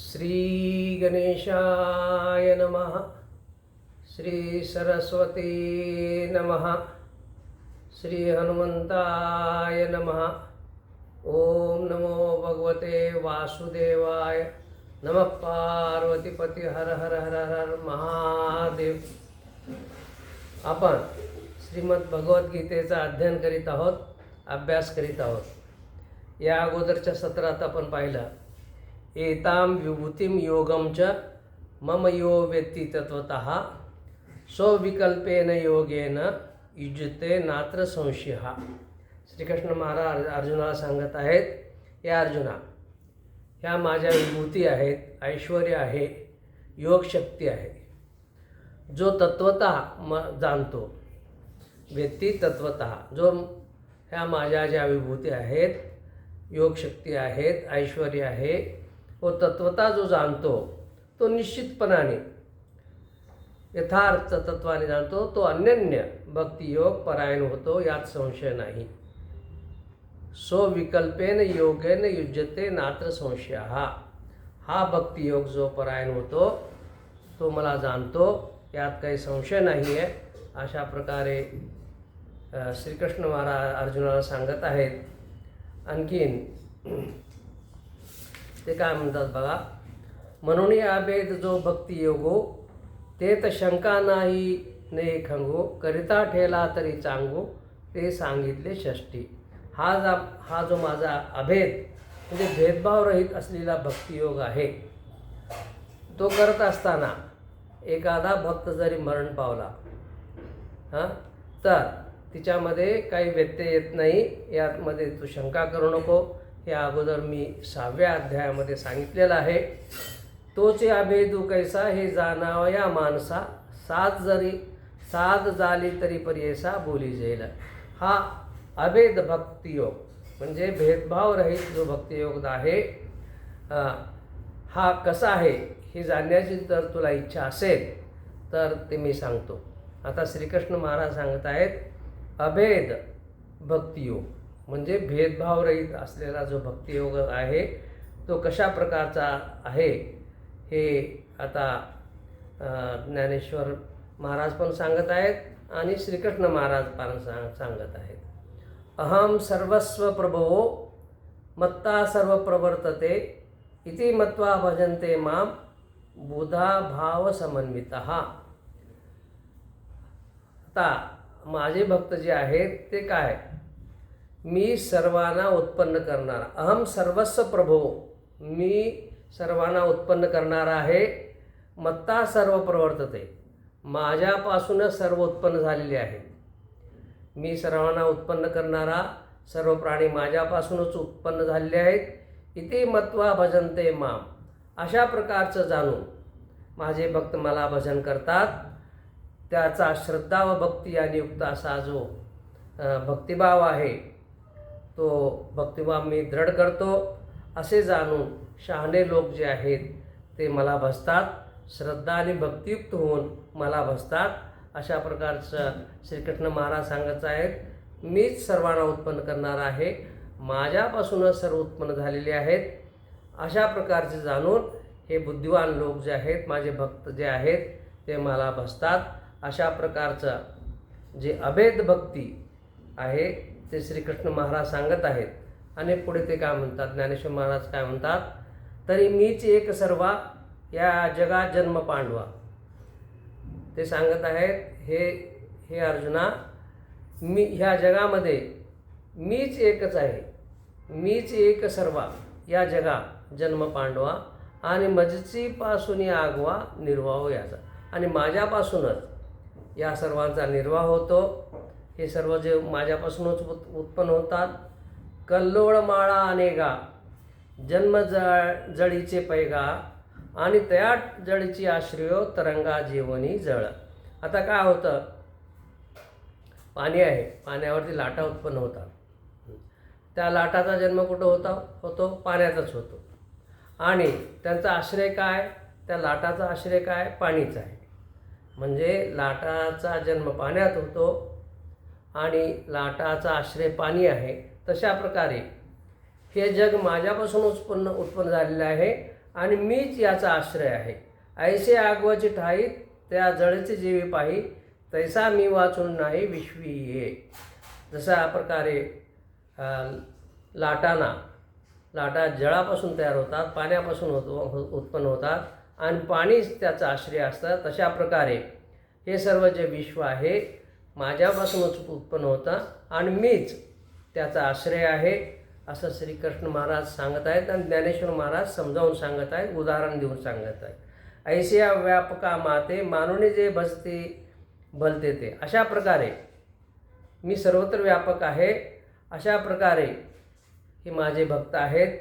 श्री गणेशाय नमः. श्री सरस्वती नमः. श्री हनुमंताय नमः. ओम नमो भगवते वासुदेवाय. नमः पार्वतीपती. हर हर हर हर महादेव. आपण श्रीमद भगवद्गीतेचा अध्ययन करीत आहोत, अभ्यास करीत आहोत. या अगोदरच्या सत्रात आपण पाहिलं, एताम विभूतिम योगम च मम यो वेत्ति तत्वतः स्वविकल्पेन योगेन युज्यते नात्र संशयः. श्रीकृष्ण महाराज अर्जुनाला सांगत आहेत, हे अर्जुना, ह्या माझ्या विभूती आहेत, ऐश्वर्य आहे, योगशक्ती आहे. जो तत्वतः जाणतो, वेत्ति तत्वतः, जो ह्या माझ्या ज्या विभूती आहेत, योगशक्ती आहेत, ऐश्वर्य आहे, व तत्वता जो जाणतो तो निश्चितपणाने यथार्थ तत्वाने जाणतो, तो अनन्य भक्तियोग परायण होतो, यात संशय नाही. स्वविकल्पेन योगेन युज्यते नात्र संशयः. हा भक्तियोग जो परायण होतो तो मला जाणतो, यात काही संशय नाही आहे. अशा प्रकारे श्रीकृष्ण महाराज अर्जुनाला सांगत आहेत. आणखीन ते काय म्हणतात बघा, म्हणून या भेद जो भक्तियोगो ते तर शंका नाही ने खंगो करिता ठेला तरी चांगो ते सांगितले षष्टी. हा जो माझा अभेद म्हणजे भेदभावरहित असलेला भक्तियोग आहे, तो करत असताना एखादा भक्त जरी मरण पावला तर तिच्यामध्ये काही व्यत्यय येत नाही, यामध्ये तू शंका करू नको. हे अगोदर मी 6व्या अध्यायामध्ये सांगितलेलं आहे. तोचे अभेदू कैसा हे जाणावया माणसा, साध झाली तरी पर्येसा बोली जाईल. हा अभेद भक्तियोग म्हणजे भेदभावरहित जो भक्तियोग आहे, हा कसा आहे हे जाणण्याची जर तुला इच्छा असेल तर ते मी सांगतो. आता श्रीकृष्ण महाराज सांगत आहेत, अभेद भक्तियोग म्हणजे भेदभावरहित असलेला जो भक्तियोग आहे तो कशा प्रकारचा आहे हे आता ज्ञानेश्वर महाराज पण सांगत आहेत आणि श्रीकृष्ण महाराज पण सांगत आहेत. अहम सर्वस्व प्रभवो मत्ता सर्व प्रवर्तते इति मत्वा भजन्ते माम बुधा भाव समन्वितः. आता माझे भक्त जे आहेत ते काय, मी सर्वांना उत्पन्न करणारा. अहम सर्वस्व प्रभो, मी सर्वांना उत्पन्न करणारा आहे. मत्ता सर्व प्रवर्तते, माझ्यापासूनच सर्व उत्पन्न झालेले आहे. मी सर्वांना उत्पन्न करणारा, सर्व प्राणी माझ्यापासूनच उत्पन्न झालेले आहेत. इथे मत्वा भजन्ते माम, अशा प्रकारचं जाणून माझे भक्त मला भजन करतात. त्याचा श्रद्धा व भक्ती आणि युक्त असा जो भक्तिभाव आहे तो भक्तिभाव मी दृढ करतो. असे जाणून शहाणे लोक जे आहेत ते मला भजतात, श्रद्धा आणि भक्तियुक्त होऊन मला भजतात. अशा प्रकारचं श्रीकृष्ण महाराज सांगत आहेत, मीच सर्वांना उत्पन्न करणार आहे, माझ्यापासूनच सर्व उत्पन्न झालेले आहेत. अशा प्रकारचे जाणून हे बुद्धिवान लोक जे आहेत, माझे भक्त जे आहेत ते मला भजतात. अशा प्रकारचं जे अभेद भक्ती आहे ते श्रीकृष्ण महाराज सांगत आहेत. आणि पुढे ते काय म्हणतात, ज्ञानेश्वर महाराज काय म्हणतात, तरी मीच एक सर्वा या जगात जन्म पांडवा. ते सांगत आहेत, हे अर्जुना, मी ह्या जगामध्ये मीच एकच आहे, मीच एक सर्वा या जगा जन्म पांडवा आणि मजची पासून आगवा निर्वाह याचा. आणि माझ्यापासूनच या सर्वांचा निर्वाह होतो. हे सर्व जे माझ्यापासूनच उत्पन्न होतात. कल्लोळ माळा अनेगा जन्म जळीचे पैगा आणि तया जळीची आश्रयो तरंगा जीवनी जळ. आता काय होतं, पाणी आहे, पाण्यावरती लाटा उत्पन्न होतात. त्या लाटाचा जन्म कुठं होतो पाण्यातच होतो. आणि त्यांचा आश्रय काय, त्या लाटाचा आश्रय काय, पाणीच आहे. म्हणजे लाटाचा जन्म पाण्यात होतो आणि लाटाचा आश्रय पाणी आहे. तशा प्रकारे हे जग माझ्यापासून उत्पन्न झालेलं आहे आणि मीच याचा आश्रय आहे. ऐसे आगवाची ठाई त्या जळचे जीवी पाही, तैसा मी वाचून नाही विश्वी ये. जशा प्रकारे लाटा जळापासून तयार होतात, पाण्यापासून उत्पन्न होतात आणि पाणीच त्याचा आश्रय असतं. तशा प्रकारे हे सर्व जे विश्व आहे माझ्यापासूनच उत्पन्न होतं आणि मीच त्याचा आश्रय आहे, असं श्रीकृष्ण महाराज सांगत आहेत. आणि ज्ञानेश्वर महाराज समजावून सांगत आहेत, उदाहरण देऊन सांगत आहेत. ऐसिया व्यापका माते मानुने जे भजते भलते ते. अशा प्रकारे मी सर्वत्र व्यापक आहे. अशा प्रकारे हे माझे भक्त आहेत,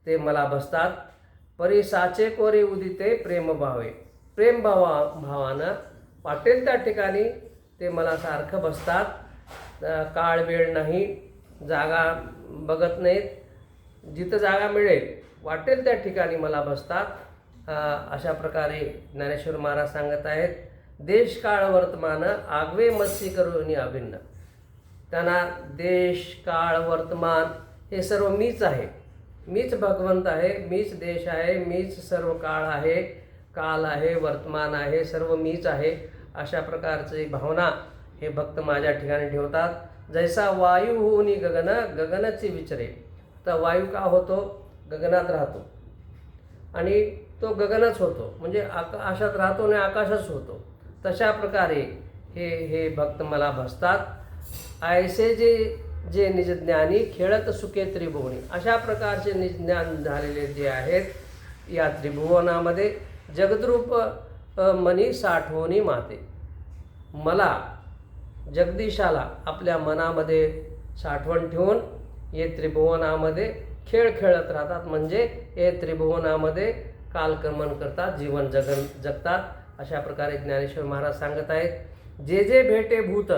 ते मला भजतात. परी साचे कोरी उदिते प्रेम भावे. भावानं वाटेल त्या ठिकाणी ते मला सारखं भजतात. काळ वेळ नाही, जागा बघत नाहीत, जिथं जागा मिळेल वाटेल त्या ठिकाणी मला भजतात. अशा प्रकारे ज्ञानेश्वर महाराज सांगत आहेत. देश काळ वर्तमान आगवे मत्सी करून अभिन्न. त्यांना देश काळ वर्तमान हे सर्व मीच आहे. मीच भगवंत आहे, मीच देश आहे, मीच सर्व काळ आहे, काल आहे, वर्तमान आहे, सर्व मीच आहे. अशा प्रकारची भावना हे भक्त माझ्या ठिकाणी ठेवतात. जैसा वायू होऊनी गगनची विचरे. तर वायू का होतो? गगनात राहतो आणि तो गगनच होतो, म्हणजे आकाशात राहतो आणि आकाशच होतो. तशा प्रकारे हे भक्त मला भजतात. ऐसे जे निजज्ञानी खेळत सुखे त्रिभुवनी. अशा प्रकारचे निजज्ञान झालेले जे आहेत या त्रिभुवनामध्ये जगद्रूप मनी साठवणी माते. मला जगदीशाला आपल्या मनामध्ये साठवण ठेवून हे त्रिभुवनामध्ये खेळ खेळत राहतात, म्हणजे हे त्रिभुवनामध्ये कालक्रमण करतात, जीवन जगतात. अशा प्रकारे ज्ञानेश्वर महाराज सांगत आहेत. जे जे भेटे भूत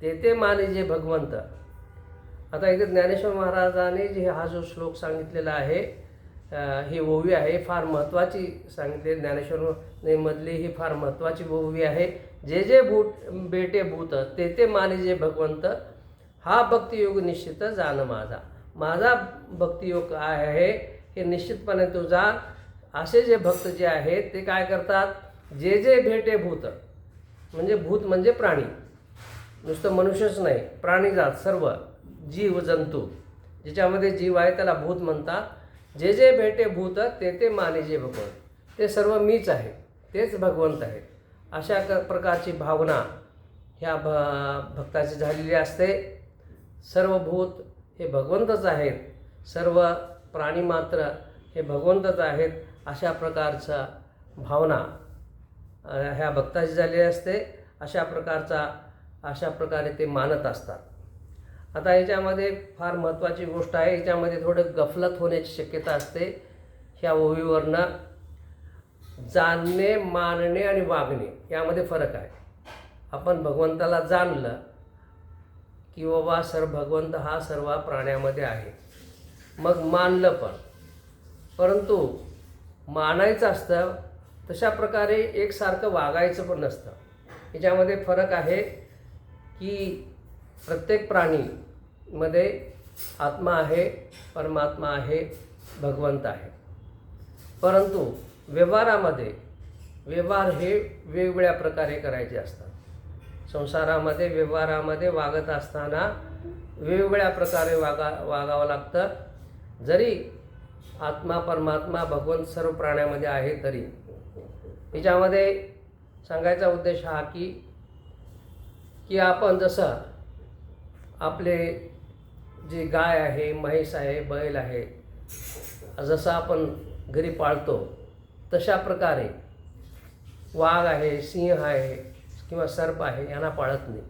ते माने जे भगवंत. आता इथे ज्ञानेश्वर महाराजांनी जे हा जो श्लोक सांगितलेला आहे, ही ओवी आहे, फार महत्त्वाची सांगितली. ज्ञानेश्वर मधली ही फार महत्त्वाची ओवी आहे. जे जे भेटे भूत ते माने जे भगवंत, हा भक्तियोग निश्चित जाण माझा. माझा भक्तियोग काय आहे हे निश्चितपणे तू जाण. असे जे भक्त जे आहेत ते काय करतात? जे जे भेटे भूत, म्हणजे भूत म्हणजे प्राणी, नुसतं मनुष्यच नाही, प्राणीजात सर्व जीव जंतू ज्याच्यामध्ये जीव आहे त्याला भूत म्हणतात. जे जे भेटे भूत ते माने जे भगवंत. ते सर्व मीच आहे, तेच भगवंत आहेत. अशा प्रकारची भावना ह्या भक्ताची झालेली असते. सर्व भूत हे भगवंतच आहेत, सर्व प्राणी मात्र हे भगवंतच आहेत. अशा प्रकारचा भावना ह्या भक्ताची झालेली असते. अशा प्रकारे ते मानत असतात. आता याच्यामध्ये फार महत्त्वाची गोष्ट आहे, याच्यामध्ये थोडं गफलत होण्याची शक्यता असते. ह्या ओवीवरनं जाणणे, मानणे आणि वागणे यामध्ये फरक आहे. आपण भगवंताला जाणलं की बाबा भगवंत हा सर्व प्राण्यामध्ये आहे, मग मानलं पण, परंतु मानायचं असतं तशा प्रकारे एकसारखं वागायचं पण नसतं. याच्यामध्ये फरक आहे की प्रत्येक प्राणीमध्ये आत्मा आहे, परमात्मा आहे, भगवंत आहे. परंतु व्यवहार हे वेगवेगळ्या प्रकारे करायचे असतात. संसारामध्ये व्यवहारामध्ये वागत असताना वेगवेगळ्या प्रकारे वागावं लागतं. जरी आत्मा, परमात्मा, भगवंत सर्व प्राण्यामध्ये आहे तरी. याच्यामध्ये सांगायचा उद्देश हा की आपण जसं आपले जी गाय आहे, म्हैस आहे, बैल आहे, जसं आपण घरी पाळतो तशा प्रकारे वाघ आहे, सिंह आहे किंवा सर्प आहे यांना पाळत नाही.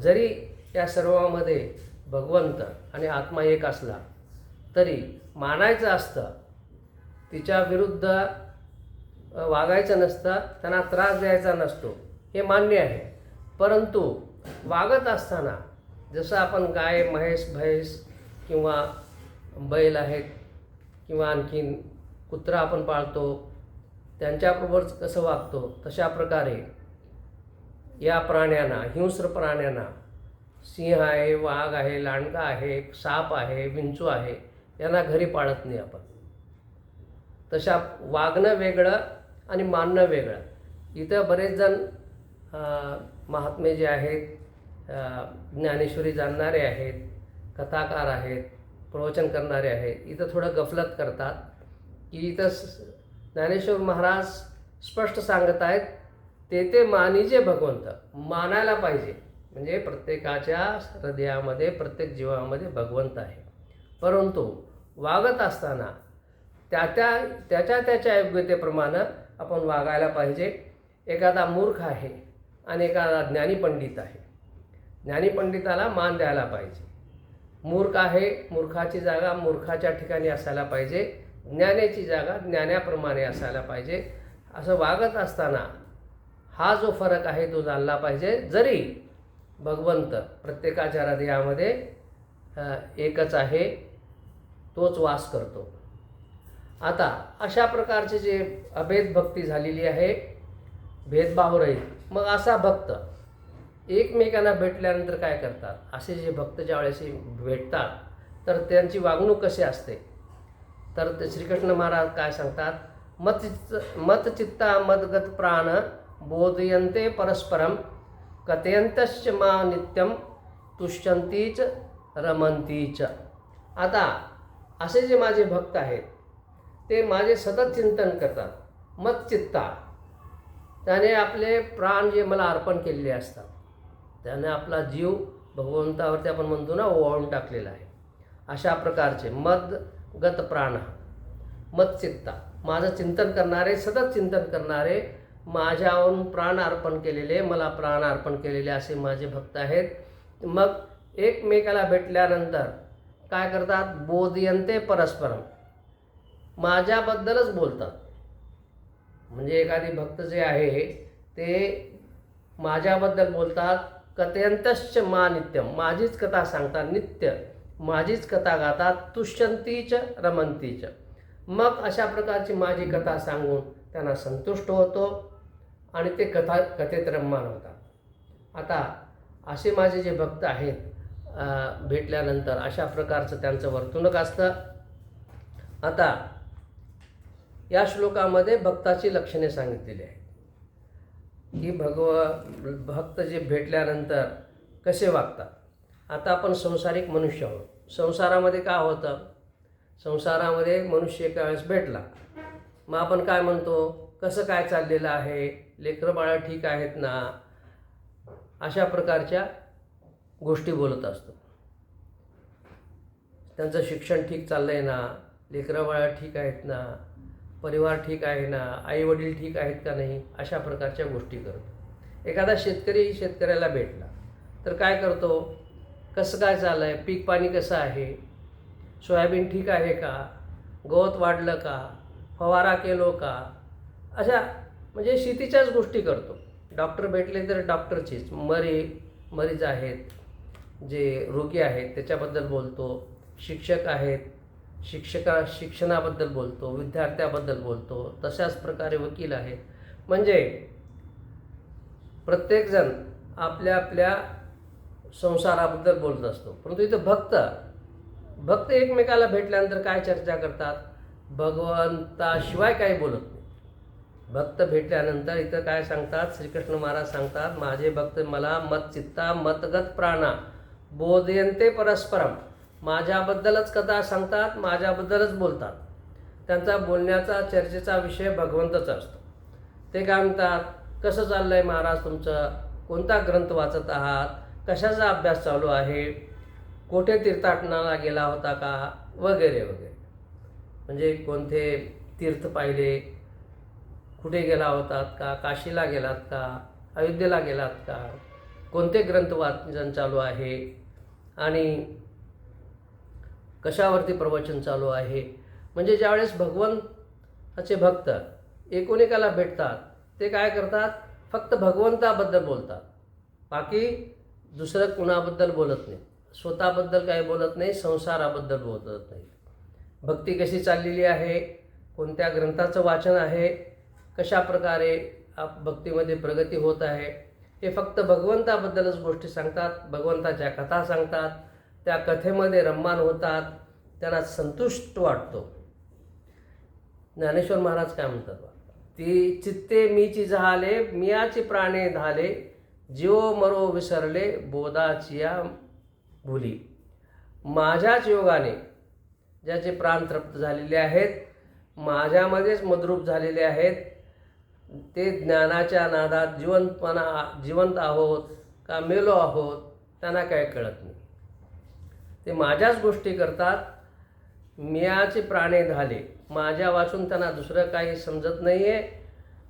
जरी या सर्वांमध्ये भगवंत आणि आत्मा एक असला तरी मानायचं असतं, तिच्या विरुद्ध वागायचं नसतं, त्यांना त्रास द्यायचा नसतो, हे मान्य आहे. परंतु वागत असताना जसं आपण गाय, म्हैस किंवा बैल आहेत किंवा आणखीन कुत्रा आपण पाळतो, त्यांच्याबरोबर कसं वागतो तशा प्रकारे या प्राण्यांना, हिंस्र प्राण्यांना, सिंह आहे, वाघ आहे, लांडगा आहे, साप आहे, विंचू आहे, यांना घरी पाळत नाही आपण. तशा वागणं वेगळं आणि मानणं वेगळं. इथं बरेच जण महात्मे जे आहेत, ज्ञानेश्वरी जाणणारे आहेत, कथाकार आहेत, प्रवचन करणारे आहेत, इथं थोडं गफलत करतात की इथं ज्ञानेश्वर महाराज स्पष्ट सांगत आहेत, ते मानिजे भगवंत, मानायला पाहिजे. म्हणजे प्रत्येकाच्या हृदयामध्ये, प्रत्येक जीवामध्ये भगवंत आहे. परंतु वागत असताना त्याच्या योग्यतेप्रमाणे आपण वागायला पाहिजे. एखादा मूर्ख आहे आणि एखादा ज्ञानीपंडित आहे, ज्ञानीपंडिताला मान द्यायला पाहिजे. मूर्ख आहे, मूर्खाची जागा मूर्खाच्या ठिकाणी असायला पाहिजे, ज्ञानाची जागा ज्ञानाप्रमाणे असायला पाहिजे. असं वागत असताना हा जो फरक आहे तो जाणला पाहिजे. जरी भगवंत प्रत्येकाच्या हृदयामध्ये एकच आहे, तोच वास करतो. आता अशा प्रकारचे जे अभेद भक्ती झालेली आहे, भेदभाव रहित, मग असा भक्त एकमेकांना भेटल्यानंतर काय करतात? असे जे भक्त ज्यावेळेस भेटतात तर त्यांची वागणूक कशी असते? तर श्रीकृष्ण महाराज काय सांगतात? मतचित्ता मदगत प्राण बोधयन्ते परस्परम कथयन्तश्च मा नित्यम तुष्यन्तीच रमन्तीच. आता असे जे माझे भक्त आहेत ते माझे सतत चिंतन करतात. मतचित्ता, त्याने आपले प्राण जे मला अर्पण केलेले असतात, त्याने आपला जीव भगवंतावरती आपण म्हणतो ना ओवाळून टाकलेला आहे. अशा प्रकारचे मदगत प्राण, मतचित्ता, माझं चिंतन करणारे, सतत चिंतन करणारे, माझ्यावरून प्राण अर्पण केलेले, मला प्राण अर्पण केलेले असे माझे भक्त आहेत. मग एकमेकाला भेटल्यानंतर काय करतात? बोधयन्ते परस्परम, माझ्याबद्दलच बोलतात. म्हणजे एखादी भक्त जे आहे ते माझ्याबद्दल बोलतात. कथयन्तश्च मा नित्यम, माझीच कथा सांगतात, नित्य माझीच कथा गातात. तुष्यन्तीच रमन्तीच, मग अशा प्रकारची माझी कथा सांगून त्यांना संतुष्ट होतो आणि ते कथेत रममान होतात. आता असे माझे जे भक्त आहेत भेटल्यानंतर अशा प्रकारचं त्यांचं वर्तणूक असतं. आता या श्लोकामध्ये भक्ताची लक्षणे सांगितलेली आहेत की भक्त जे भेटल्यानंतर कसे वागतात. आता आपण संसारिक मनुष्य आहोत. संसारामध्ये काय होतं? संसारामध्ये मनुष्य एका वेळेस भेटला, मग आपण काय म्हणतो? कसं काय चाललेलं आहे? लेकरं बाळं ठीक आहेत ना? अशा प्रकारच्या गोष्टी बोलत असतो. त्यांचं शिक्षण ठीक चाललं आहे ना? लेकरं बाळं ठीक आहेत ना? परिवार ठीक आहे ना? आईवडील ठीक आहेत का नाही? अशा प्रकारच्या गोष्टी करतो. एखादा शेतकरी शेतकऱ्याला भेटला तर काय करतो? कसं काय चाललं आहे? पीक पाणी कसं आहे? सोयाबीन ठीक आहे का? गवत वाढलं का? फवारा केलो का? अशा म्हणजे शेतीच्याच गोष्टी करतो. डॉक्टर भेटले तर डॉक्टरचीच, मरीज आहेत, जे रोगी आहेत त्याच्याबद्दल बोलतो. शिक्षक आहेत, शिक्षणाबद्दल बोलतो, विद्यार्थ्याबद्दल बोलतो. तशाच प्रकारे वकील आहेत. म्हणजे प्रत्येकजण आपल्या आपल्या संसाराबद्दल बोलत असतो. परंतु इथं भक्त एकमेकाला भेटल्यानंतर काय चर्चा करतात? भगवंताशिवाय काही बोलत नाही. भक्त भेटल्यानंतर इथं काय सांगतात? श्रीकृष्ण महाराज सांगतात, माझे भक्त मला मतचित्ता मतगत प्राणा बोधयन्ते परस्परम, माझ्याबद्दलच कथा सांगतात, माझ्याबद्दलच बोलतात. त्यांचा बोलण्याचा चर्चेचा विषय भगवंतच असतो. ते काय म्हणतात? कसं चाललं आहे महाराज तुमचं? कोणता ग्रंथ वाचत आहात? कशाचा अभ्यास चालू आहे? कोठे तीर्थाटनाला गेला होता का? वगैरे वगैरे. म्हणजे कोणते तीर्थ पाहिले, कुठे गेला होतात का? काशीला गेलात का? अयोध्येला गेलात का? कोणते ग्रंथ वाचन चालू आहे आणि कशावरती प्रवचन चालू आहे? म्हणजे ज्यावेळेस भगवंताचे भक्त एकोनिकाला भेटतात ते काय करतात? फक्त भगवंताबद्दल बोलतात, बाकी दुसरं कुणाबद्दल बोलत नाही. स्वतःबद्दल काही बोलत नाही, संसाराबद्दल बोलत नाही. भक्ती कशी चाललेली आहे, कोणत्या ग्रंथाचं वाचन आहे, कशा प्रकारे भक्तीमध्ये प्रगती होत आहे, हे फक्त भगवंताबद्दलच गोष्टी सांगतात. भगवंताच्या कथा सांगतात, त्या कथेमध्ये रममान होतात, त्यांना संतुष्ट वाटतो. ज्ञानेश्वर महाराज काय म्हणतात बा, ती चित्ते मीची जहाले मियाची प्राणे धाले, जीव मरो विसरले बोधाचिया भुली. माझ्याच योगाने ज्याचे प्राण तृप्त झालेले आहेत, माझ्यामध्येच मद्रूप झालेले आहेत, ते ज्ञानाच्या नादात जिवंत आहोत का मेलो आहोत त्यांना काय कळत नाही. ते माझ्याच गोष्टी करतात, मियाचे प्राणे झाले, माझ्या वाचून त्यांना दुसरं काही समजत नाही आहे.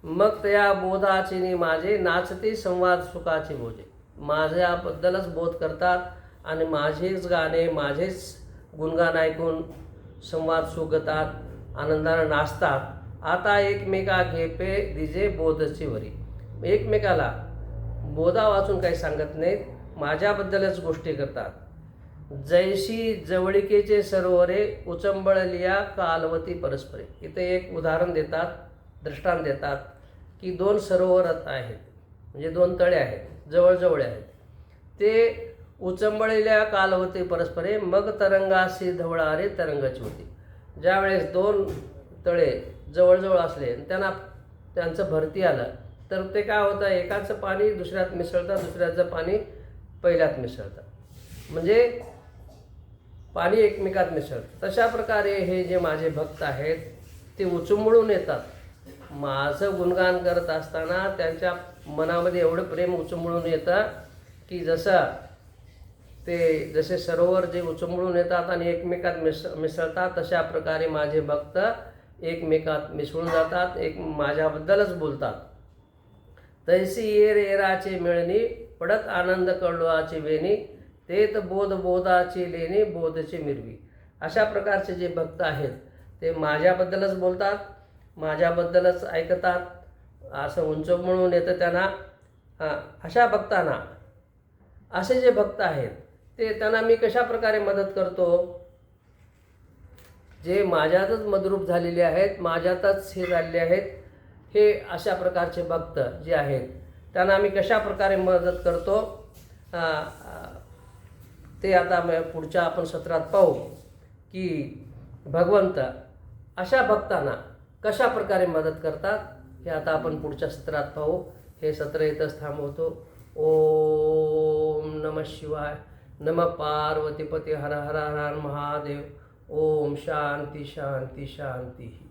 मग त्या बोधाचे माझे नाचते संवाद सुखाचे बोजे. माझ्याबद्दलच बोध करतात आणि माझेच गाणे माझेच गुणगान ऐकून संवाद सुखतात, आनंदानं नाचतात. आता एकमेका घेपे दिजे बोधची वरी. एकमेकाला बोधा वाचून काही सांगत नाहीत, माझ्याबद्दलच गोष्टी करतात. जैशी जवळिकेचे सरोवरे उचंबळलिया कालवती परस्परे. इथे एक उदाहरण देतात, दृष्टांत देतात की 2 सरोवर आहेत, म्हणजे 2 तळे आहेत, जवळजवळ आहेत. ते उचंबळलेल्या कालवती परस्परे मग तरंगाशी धवळारे तरंगाची होती. ज्यावेळेस 2 तळे जवळजवळ असले त्यांचं भरती आलं तर ते काय होतं, एकाचं पाणी दुसऱ्यात मिसळतं, दुसऱ्याचं पाणी पहिल्यात मिसळतं, म्हणजे पाणी एकमेकात मिसळतं. तशा प्रकारे हे जे माझे भक्त आहेत ते उचंबळून येतात. माझं गुणगान करत असताना त्यांच्या मनामध्ये एवढं प्रेम उचंबळून येतं की जसे सरोवर जे उचंबळून येतात आणि एकमेकात मिसळतात, तशा प्रकारे माझे भक्त एकमेकात मिसळून जातात, माझ्याबद्दलच बोलतात. तैसी येर येराचे मिळणी पडत आनंद कळवाची वेणी, तेत बोधाची लेणी बोधची मिरवी. अशा प्रकारचे जे भक्त आहेत ते माझ्याबद्दलच बोलतात, माझ्याबद्दलच ऐकतात, असं उंचंबळून येतं त्यांना. अशा भक्तांना, असे जे भक्त आहेत त्यांना मी कशा प्रकारे मदत करतो, जे माझ्यातच मद्रूप झालेले आहेत, माझ्यातच हे झालेले आहेत, हे अशा प्रकारचे भक्त जे आहेत त्यांना मी कशा प्रकारे मदत करतो ते आता पुढच्या आपण सत्रात पाहू की भगवंत अशा भक्तांना कशा प्रकारे मदत करतात, हे आता आपण पुढच्या सत्रात पाहू. हे सत्र इथंच थांबवतो. ओम नमः शिवाय. नमः पार्वतीपती हर हर हर महादेव. ओम शांती शांती शांती.